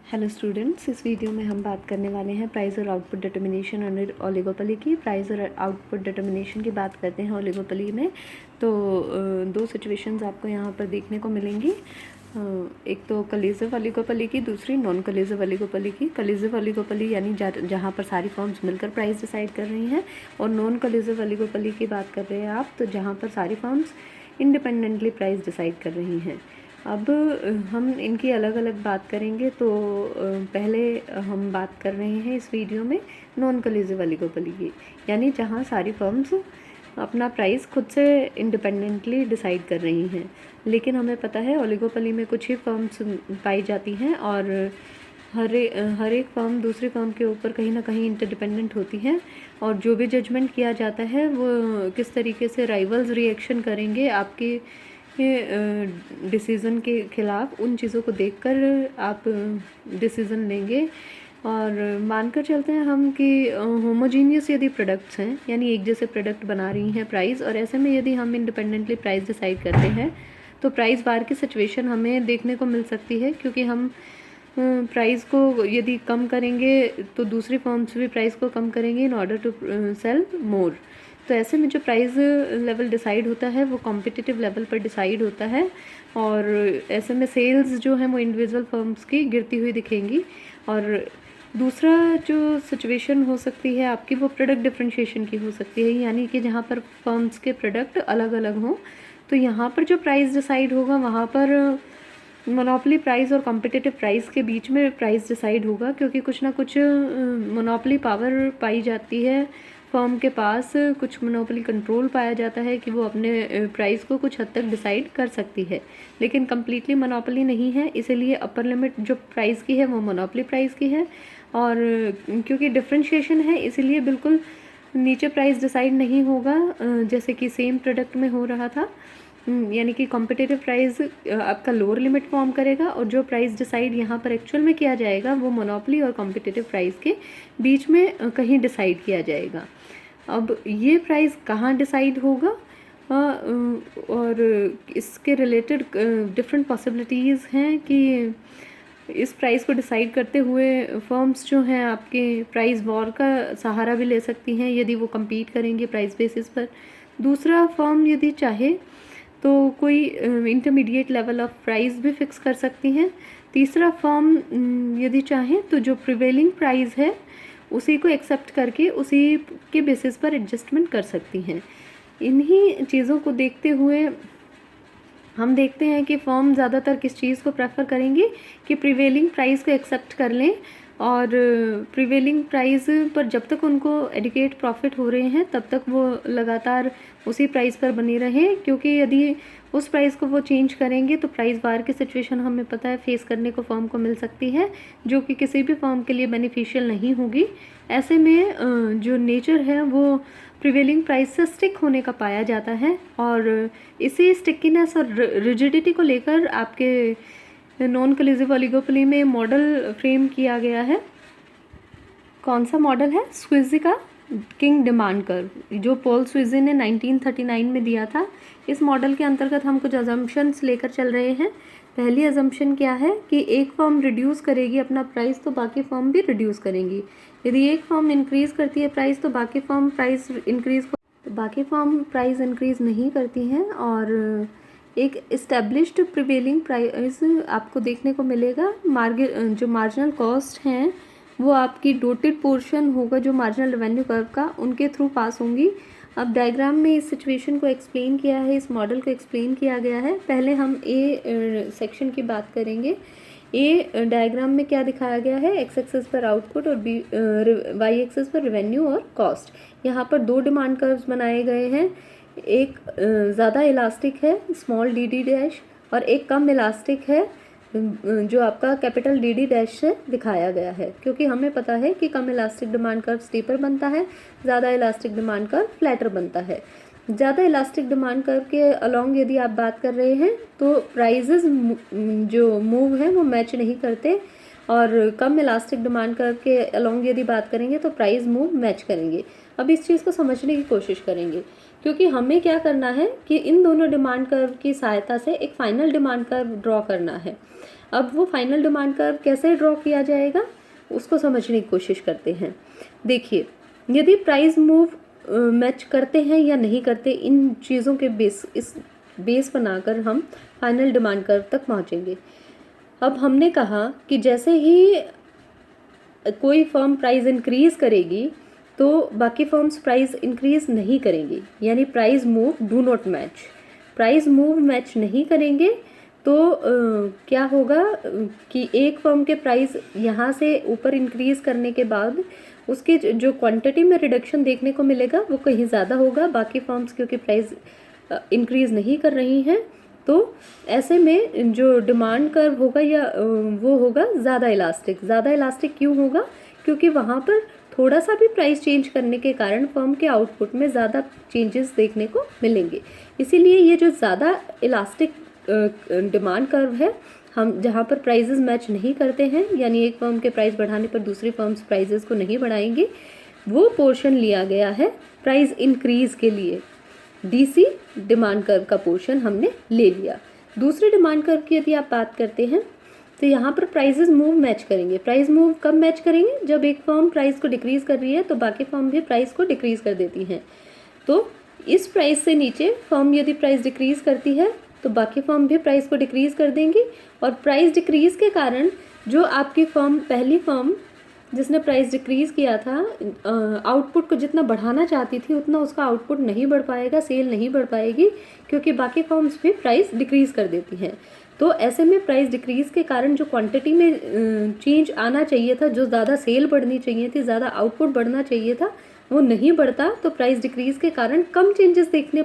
Hello students, इस video में हम बात करने वाले हैं प्राइस और आउटपुट डिटर्मिनेशन और ओलिगोपोली की। प्राइस और आउटपुट डिटर्मिनेशन की बात करते हैं ओलिगोपोली में, तो दो सिचुएशंस आपको यहाँ पर देखने को मिलेंगी। एक तो कोलिजिव ओलिगोपोली की, दूसरी नॉन कोलिजिव ओलिगोपोली की। कोलिजिव ओलिगोपोली यानी जहाँ पर सारी फर्म्स मिलकर प्राइस डिसाइड कर रही हैं, और नॉन कोलिजिव ओलिगोपोली की बात कर रहे हैं आप, तो जहाँ पर सारी फर्म्स इंडिपेंडेंटली प्राइस डिसाइड कर रही हैं। अब हम इनकी अलग अलग बात करेंगे। तो पहले हम बात कर रहे हैं इस वीडियो में नॉन कोलिजिव ओलिगोपोली की, यानी जहाँ सारी फर्म्स अपना प्राइस खुद से इंडिपेंडेंटली डिसाइड कर रही हैं। लेकिन हमें पता है ओलिगोपोली में कुछ ही फर्म्स पाई जाती हैं, और हर एक फर्म दूसरी फर्म के ऊपर कहीं ना कहीं इंटरडिपेंडेंट होती है, और जो भी जजमेंट किया जाता है वो किस तरीके से राइवल्स रिएक्शन करेंगे आपके डिसीज़न के ख़िलाफ़, उन चीज़ों को देखकर आप डिसीज़न लेंगे। और मानकर चलते हैं हम कि होमोजीनियस यदि प्रोडक्ट्स हैं, यानी एक जैसे प्रोडक्ट बना रही हैं प्राइस, और ऐसे में यदि हम इंडिपेंडेंटली प्राइस डिसाइड करते हैं तो प्राइस बार की सिचुएशन हमें देखने को मिल सकती है, क्योंकि हम प्राइस को यदि कम करेंगे तो दूसरी फर्म्स भी प्राइस को कम करेंगे इन ऑर्डर टू सेल मोर। तो ऐसे में जो प्राइस लेवल डिसाइड होता है वो कॉम्पिटिटिव लेवल पर डिसाइड होता है, और ऐसे में सेल्स जो है वो इंडिविजुअल फर्म्स की गिरती हुई दिखेंगी। और दूसरा जो सिचुएशन हो सकती है आपकी, वो प्रोडक्ट डिफरेंशिएशन की हो सकती है, यानी कि जहाँ पर फर्म्स के प्रोडक्ट अलग अलग हों, तो यहाँ पर जो प्राइस डिसाइड होगा वहाँ पर मोनोपोली प्राइस और कॉम्पिटिटिव प्राइस के बीच में प्राइस डिसाइड होगा, क्योंकि कुछ ना कुछ मोनोपोली पावर पाई जाती है फर्म के पास, कुछ मोनोपोली कंट्रोल पाया जाता है कि वो अपने प्राइस को कुछ हद तक डिसाइड कर सकती है, लेकिन कम्प्लीटली मोनोपोली नहीं है। इसीलिए अपर लिमिट जो प्राइस की है वो मोनोपोली प्राइस की है, और क्योंकि डिफरेंशिएशन है इसीलिए बिल्कुल नीचे प्राइस डिसाइड नहीं होगा जैसे कि सेम प्रोडक्ट में हो रहा था। यानी कि कॉम्पिटिटिव प्राइस आपका लोअर लिमिट फॉर्म करेगा, और जो प्राइस डिसाइड यहाँ पर एक्चुअल में किया जाएगा वो मोनोपोली और कॉम्पिटिटिव प्राइस के बीच में कहीं डिसाइड किया जाएगा। अब ये प्राइस कहाँ डिसाइड होगा, और इसके रिलेटेड डिफरेंट पॉसिबिलिटीज़ हैं कि इस प्राइस को डिसाइड करते हुए फर्म्स जो हैं आपके प्राइस वॉर का सहारा भी ले सकती हैं यदि वो compete करेंगे प्राइस बेसिस पर। दूसरा, फर्म यदि चाहे तो कोई इंटरमीडिएट लेवल ऑफ प्राइस भी फिक्स कर सकती हैं। तीसरा, फर्म यदि चाहे तो जो प्रिवेलिंग प्राइस है उसी को एक्सेप्ट करके उसी के बेसिस पर एडजस्टमेंट कर सकती हैं। इन्हीं चीज़ों को देखते हुए हम देखते हैं कि फर्म ज़्यादातर किस चीज़ को प्रेफर करेंगी कि प्रिवेलिंग प्राइस को एक्सेप्ट कर लें, और प्रिवेलिंग प्राइस पर जब तक उनको एडिक्वेट प्रॉफिट हो रहे हैं तब तक वो लगातार उसी प्राइस पर बने रहें, क्योंकि यदि उस प्राइस को वो चेंज करेंगे तो प्राइस बार की सिचुएशन हमें पता है फेस करने को फर्म को मिल सकती है, जो कि किसी भी फर्म के लिए बेनिफिशियल नहीं होगी। ऐसे में जो नेचर है वो प्रिवेलिंग प्राइस से स्टिक होने का पाया जाता है, और इसी स्टिकीनेस और रिजिडिटी को लेकर आपके नॉन कोलिजिव ओलिगोपोली में मॉडल फ्रेम किया गया है। कौन सा मॉडल है? स्क्विज़ी का किंग डिमांड कर्व, जो पॉल स्क्विज़ी ने 1939 में दिया था। इस मॉडल के अंतर्गत हम कुछ अजम्पशंस लेकर चल रहे हैं। पहली अजम्पशन क्या है कि एक फर्म रिड्यूस करेगी अपना प्राइस तो बाकी फर्म भी रिड्यूस करेंगी। यदि एक फर्म इंक्रीज़ करती है प्राइस तो बाकी फर्म प्राइस इंक्रीज़ नहीं करती हैं, और एक इस्टेब्लिश्ड प्रिवेलिंग प्राइस आपको देखने को मिलेगा। जो मार्जिनल कॉस्ट हैं वो आपकी डोटेड पोर्शन होगा जो मार्जिनल रेवेन्यू कर्व का, उनके थ्रू पास होंगी। अब डायग्राम में इस सिचुएशन को एक्सप्लेन किया है, इस मॉडल को एक्सप्लेन किया गया है। पहले हम ए सेक्शन की बात करेंगे। ए डायग्राम में क्या दिखाया गया है? एक्स एक्सिस पर आउटपुट और बी वाई एक्सिस पर रेवेन्यू और कॉस्ट। यहाँ पर दो डिमांड कर्व्स बनाए गए हैं, एक ज़्यादा इलास्टिक है स्मॉल डी डी डैश, और एक कम इलास्टिक है जो आपका कैपिटल डी डी डैश से दिखाया गया है, क्योंकि हमें पता है कि कम इलास्टिक डिमांड कर्व स्टीपर बनता है, ज़्यादा इलास्टिक डिमांड कर्व फ्लैटर बनता है। ज़्यादा इलास्टिक डिमांड कर्व के अलोंग यदि आप बात कर रहे हैं तो प्राइजेस जो मूव है वो मैच नहीं करते, और कम इलास्टिक डिमांड कर्व के अलोंग यदि बात करेंगे तो प्राइस मूव मैच करेंगे। अब इस चीज़ को समझने की कोशिश करेंगे, क्योंकि हमें क्या करना है कि इन दोनों डिमांड कर्व की सहायता से एक फाइनल डिमांड कर्व ड्रॉ करना है। अब वो फाइनल डिमांड कर्व कैसे ड्रॉ किया जाएगा उसको समझने की कोशिश करते हैं। देखिए, यदि प्राइस मूव मैच करते हैं या नहीं करते, इन चीज़ों के इस बेस बनाकर हम फाइनल डिमांड कर्व तक पहुंचेंगे। अब हमने कहा कि जैसे ही कोई फर्म प्राइस इंक्रीज़ करेगी तो बाकी फर्म्स प्राइस इंक्रीज़ नहीं करेंगी, यानी price move do not match. Price move match नहीं करेंगे तो क्या होगा कि एक फर्म के प्राइस यहाँ से ऊपर इंक्रीज़ करने के बाद उसकी जो क्वांटिटी में रिडक्शन देखने को मिलेगा वो कहीं ज़्यादा होगा, बाकी फर्म्स क्योंकि प्राइस इंक्रीज़ नहीं कर रही हैं। तो ऐसे में जो डिमांड कर्व होगा या वो होगा ज़्यादा इलास्टिक। ज़्यादा इलास्टिक क्यों होगा? क्योंकि वहाँ पर थोड़ा सा भी प्राइस चेंज करने के कारण फर्म के आउटपुट में ज़्यादा चेंजेस देखने को मिलेंगे। इसीलिए ये जो ज़्यादा इलास्टिक डिमांड कर्व है, हम जहाँ पर प्राइजेस मैच नहीं करते हैं, यानी एक फर्म के प्राइस बढ़ाने पर दूसरी फर्म्स प्राइजेस को नहीं बढ़ाएंगी, वो पोर्शन लिया गया है प्राइस इंक्रीज़ के लिए। डीसी डिमांड कर्व का पोर्शन हमने ले लिया। दूसरे डिमांड कर्व की यदि आप बात करते हैं तो यहाँ पर प्राइजेस मूव मैच करेंगे। प्राइस मूव कब मैच करेंगे? जब एक फर्म प्राइस को डिक्रीज़ कर रही है तो बाकी फर्म भी प्राइस को डिक्रीज़ कर देती हैं। तो इस प्राइस से नीचे फर्म यदि प्राइस डिक्रीज़ करती है तो बाकी फर्म भी प्राइस को डिक्रीज़ कर देंगी, और प्राइस डिक्रीज़ के कारण जो आपकी फर्म, पहली फर्म जिसने प्राइस डिक्रीज़ किया था, आउटपुट को जितना बढ़ाना चाहती थी उतना उसका आउटपुट नहीं बढ़ पाएगा, सेल नहीं बढ़ पाएगी, क्योंकि बाकी फर्म्स भी प्राइस डिक्रीज़ कर देती हैं। तो ऐसे में प्राइस डिक्रीज़ के कारण जो क्वांटिटी में चेंज आना चाहिए था, जो ज़्यादा सेल बढ़नी चाहिए थी, ज़्यादा आउटपुट बढ़ना चाहिए था, वो नहीं बढ़ता। तो प्राइस डिक्रीज़ के कारण कम चेंजेस देखने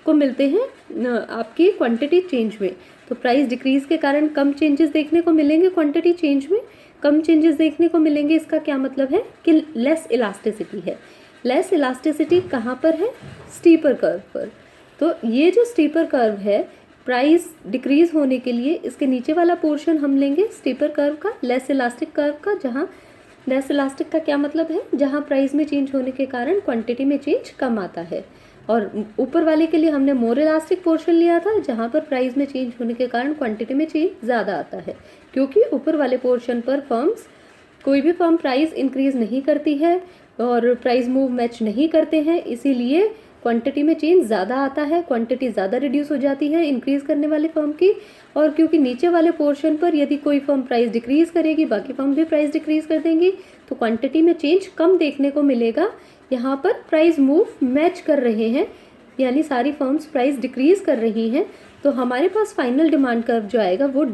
को मिलते हैं आपकी क्वांटिटी चेंज में। तो प्राइस डिक्रीज़ के कारण कम चेंजेस देखने को मिलेंगे, क्वांटिटी चेंज में कम चेंजेस देखने को मिलेंगे। इसका क्या मतलब है कि लेस इलास्टिसिटी है। लेस इलास्टिसिटी कहाँ पर है? स्टीपर कर्व पर। तो ये जो स्टीपर कर्व है, प्राइस डिक्रीज़ होने के लिए इसके नीचे वाला पोर्शन हम लेंगे स्टीपर कर्व का, लेस इलास्टिक कर्व का। जहाँ लेस इलास्टिक का क्या मतलब है? जहाँ प्राइस में चेंज होने के कारण क्वांटिटी में चेंज कम आता है। और ऊपर वाले के लिए हमने मोर इलास्टिक पोर्शन लिया था, जहाँ पर प्राइस में चेंज होने के कारण क्वांटिटी में चेंज ज़्यादा आता है, क्योंकि ऊपर वाले पोर्शन पर फर्म्स, कोई भी फर्म प्राइस इंक्रीज़ नहीं करती है और प्राइस मूव मैच नहीं करते हैं, इसीलिए क्वांटिटी में चेंज ज़्यादा आता है, क्वांटिटी ज़्यादा रिड्यूस हो जाती है इंक्रीज़ करने वाले फर्म की। और क्योंकि नीचे वाले पोर्शन पर यदि कोई फर्म प्राइस डिक्रीज़ करेगी, बाकी फर्म भी प्राइस डिक्रीज़ कर देंगी, तो क्वांटिटी में चेंज कम देखने को मिलेगा। यहाँ पर प्राइस मूव मैच कर रहे हैं, यानी सारी फर्म्स प्राइस डिक्रीज़ कर रही हैं। तो हमारे पास फाइनल डिमांड कर्व जो आएगा वो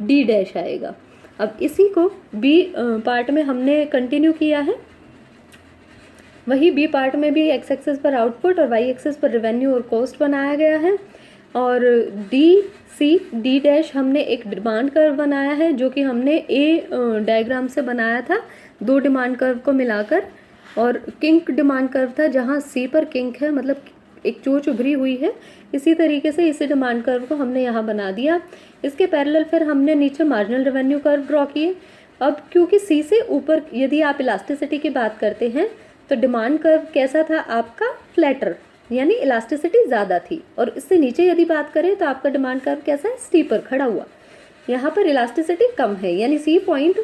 D आएगा। अब इसी को बी पार्ट में हमने कंटिन्यू किया है। वही बी पार्ट में भी एक्स एक्सेस पर आउटपुट और वाई एक्सेस पर रेवेन्यू और कॉस्ट बनाया गया है। और D' हमने एक डिमांड कर्व बनाया है, जो कि हमने ए डायग्राम से बनाया था, दो डिमांड कर्व को मिलाकर। और किंक डिमांड कर्व था, जहाँ सी पर किंक है, मतलब एक चोंच उभरी हुई है। इसी तरीके से इसी डिमांड कर्व को हमने यहाँ बना दिया। इसके पैरेलल फिर हमने नीचे मार्जिनल रेवेन्यू कर्व ड्रॉ किए। अब क्योंकि सी से ऊपर यदि आप इलास्टिसिटी की बात करते हैं तो डिमांड कर्व कैसा था आपका? फ्लैटर, यानी इलास्टिसिटी ज़्यादा थी। और इससे नीचे यदि बात करें तो आपका डिमांड कर्व कैसा है? स्टीपर, खड़ा हुआ। यहाँ पर इलास्टिसिटी कम है, यानी सी पॉइंट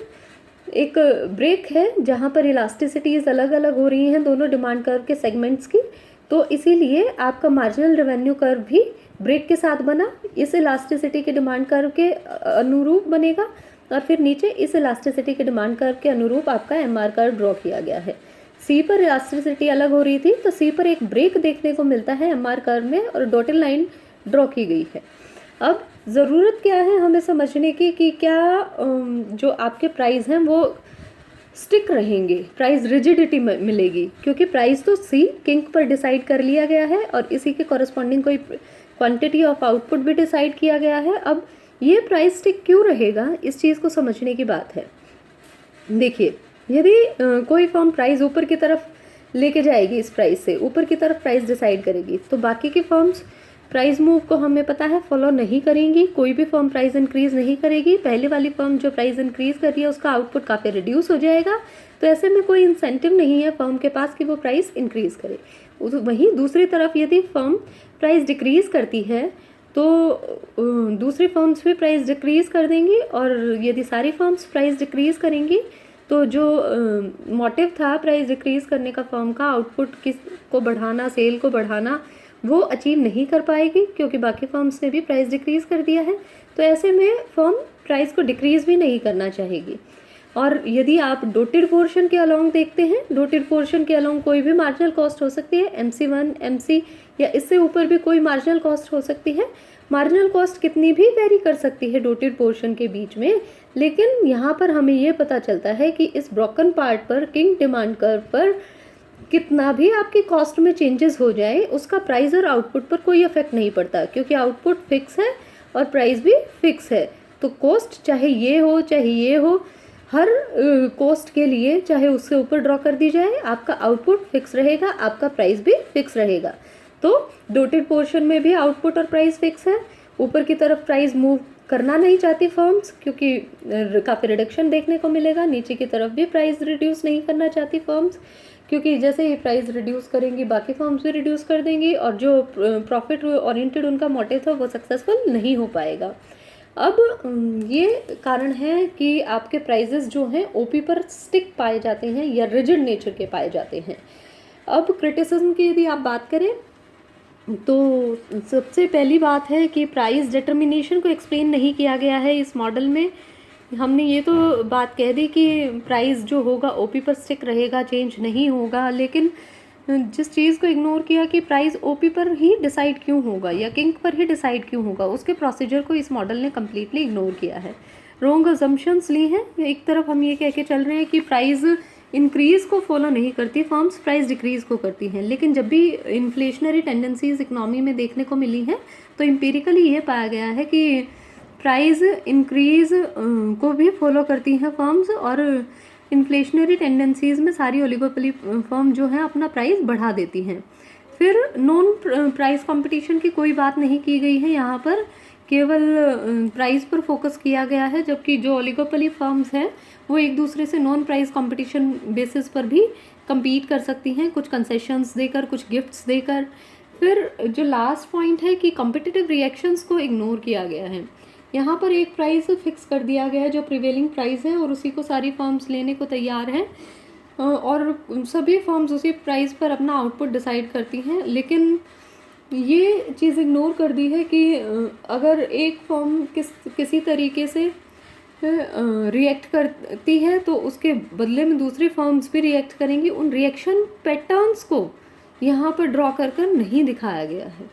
एक ब्रेक है जहाँ पर इलास्टिसिटीज़ अलग अलग हो रही हैं दोनों डिमांड कर्व के सेगमेंट्स की। तो इसीलिए आपका मार्जिनल रेवेन्यू कर्व भी ब्रेक के साथ बना, इस इलास्टिसिटी के डिमांड कर्व के अनुरूप बनेगा। और फिर नीचे इस इलास्टिसिटी के डिमांड कर्व के अनुरूप आपका एमआर कर्व ड्रॉ किया गया है। सी पर इलास्टिसिटी अलग हो रही थी, तो सी पर एक ब्रेक देखने को मिलता है एमआर कर्व में, और डॉटेड लाइन ड्रॉ की गई है। अब ज़रूरत क्या है हमें समझने की कि क्या जो आपके प्राइस हैं वो स्टिक रहेंगे, प्राइस रिजिडिटी मिलेगी, क्योंकि प्राइस तो सी किंक पर डिसाइड कर लिया गया है और इसी के कॉरस्पॉन्डिंग कोई क्वांटिटी ऑफ आउटपुट भी डिसाइड किया गया है। अब ये प्राइस स्टिक क्यों रहेगा, इस चीज़ को समझने की बात है। देखिए, यदि कोई फर्म प्राइस ऊपर की तरफ लेके जाएगी, इस प्राइस से ऊपर की तरफ प्राइस डिसाइड करेगी, तो बाकी की फर्म्स प्राइस मूव को हमें पता है फॉलो नहीं करेंगी। कोई भी फर्म प्राइस इंक्रीज़ नहीं करेगी। पहले वाली फर्म जो प्राइस इंक्रीज़ कर रही है उसका आउटपुट काफ़ी रिड्यूस हो जाएगा, तो ऐसे में कोई इंसेंटिव नहीं है फर्म के पास कि वो प्राइस इंक्रीज़ करे। वहीं दूसरी तरफ यदि फर्म प्राइस डिक्रीज़ करती है तो दूसरी फर्म्स भी प्राइस डिक्रीज़ कर देंगी, और यदि सारी फर्म्स प्राइस डिक्रीज़ करेंगी तो जो मोटिव था प्राइस डिक्रीज़ करने का फर्म का, आउटपुट किस को बढ़ाना, सेल को बढ़ाना, वो अचीव नहीं कर पाएगी क्योंकि बाकी फर्म्स ने भी प्राइस डिक्रीज़ कर दिया है। तो ऐसे में फर्म प्राइस को डिक्रीज़ भी नहीं करना चाहेगी। और यदि आप डोटेड पोर्शन के अलोंग देखते हैं, डोटेड पोर्शन के अलोंग कोई भी मार्जिनल कॉस्ट हो सकती है, MC1, MC या इससे ऊपर भी कोई मार्जिनल कॉस्ट हो सकती है। मार्जिनल कॉस्ट कितनी भी वेरी कर सकती है डोटेड पोर्शन के बीच में, लेकिन यहाँ पर हमें ये पता चलता है कि इस ब्रोकन पार्ट पर, किंग डिमांड कर्व पर, कितना भी आपकी कॉस्ट में चेंजेस हो जाए उसका प्राइस और आउटपुट पर कोई इफेक्ट नहीं पड़ता, क्योंकि आउटपुट फिक्स है और प्राइस भी फिक्स है। तो कॉस्ट चाहे ये हो चाहे ये हो, हर कॉस्ट के लिए चाहे उससे ऊपर ड्रॉ कर दी जाए, आपका आउटपुट फिक्स रहेगा, आपका प्राइस भी फिक्स रहेगा। तो डोटेड पोर्शन में भी आउटपुट और प्राइस फिक्स है। ऊपर की तरफ प्राइस मूव करना नहीं चाहती फर्म्स क्योंकि काफ़ी रिडक्शन देखने को मिलेगा। नीचे की तरफ भी प्राइस रिड्यूस नहीं करना चाहती फर्म्स, क्योंकि जैसे ही प्राइस रिड्यूस करेंगी बाकी फर्म्स भी रिड्यूस कर देंगी, और जो प्रॉफिट ओरिएंटेड उनका मोटिव था वो सक्सेसफुल नहीं हो पाएगा। अब ये कारण है कि आपके प्राइजेस जो हैं ओपी पर स्टिक पाए जाते हैं या रिजिड नेचर के पाए जाते हैं। अब क्रिटिसिज्म की यदि आप बात करें तो सबसे पहली बात है कि प्राइस डिटर्मिनेशन को एक्सप्लेन नहीं किया गया है इस मॉडल में। हमने ये तो बात कह दी कि प्राइस जो होगा ओपी पर स्टिक रहेगा, चेंज नहीं होगा, लेकिन जिस चीज़ को इग्नोर किया कि प्राइस ओपी पर ही डिसाइड क्यों होगा या किंग पर ही डिसाइड क्यों होगा, उसके प्रोसीजर को इस मॉडल ने कम्प्लीटली इग्नोर किया है। रॉन्ग अजम्पशंस ली हैं। एक तरफ हम ये कह के चल रहे हैं कि प्राइस इंक्रीज़ को फॉलो नहीं करती फर्म्स, प्राइस डिक्रीज़ को करती हैं, लेकिन जब भी इन्फ्लेशनरी टेंडेंसीज इकोनॉमी में देखने को मिली हैं तो एम्पिरिकली ये पाया गया है कि प्राइस इंक्रीज़ को भी फॉलो करती हैं फर्म्स, और इन्फ्लेशनरी टेंडेंसीज में सारी ओलिगोपोली फर्म जो है अपना प्राइस बढ़ा देती हैं। फिर नॉन प्राइस कंपटीशन की कोई बात नहीं की गई है यहाँ पर, केवल प्राइस पर फोकस किया गया है, जबकि जो ओलिगोपोली फर्म्स हैं वो एक दूसरे से नॉन प्राइस कंपटीशन बेसिस पर भी compete कर सकती हैं, कुछ कंसेशंस देकर, कुछ गिफ्ट्स देकर। फिर जो लास्ट पॉइंट है कि कॉम्पिटिटिव रिएक्शंस को इग्नोर किया गया है। यहाँ पर एक प्राइस फिक्स कर दिया गया है जो प्रिवेलिंग प्राइस है, और उसी को सारी फर्म्स लेने को तैयार हैं, और सभी फर्म्स उसी प्राइस पर अपना आउटपुट डिसाइड करती हैं। लेकिन ये चीज़ इग्नोर कर दी है कि अगर एक फर्म किसी तरीके से रिएक्ट करती है तो उसके बदले में दूसरी फर्म्स भी रिएक्ट करेंगी। उन रिएक्शन पैटर्न्स को यहाँ पर ड्रॉ कर नहीं दिखाया गया है।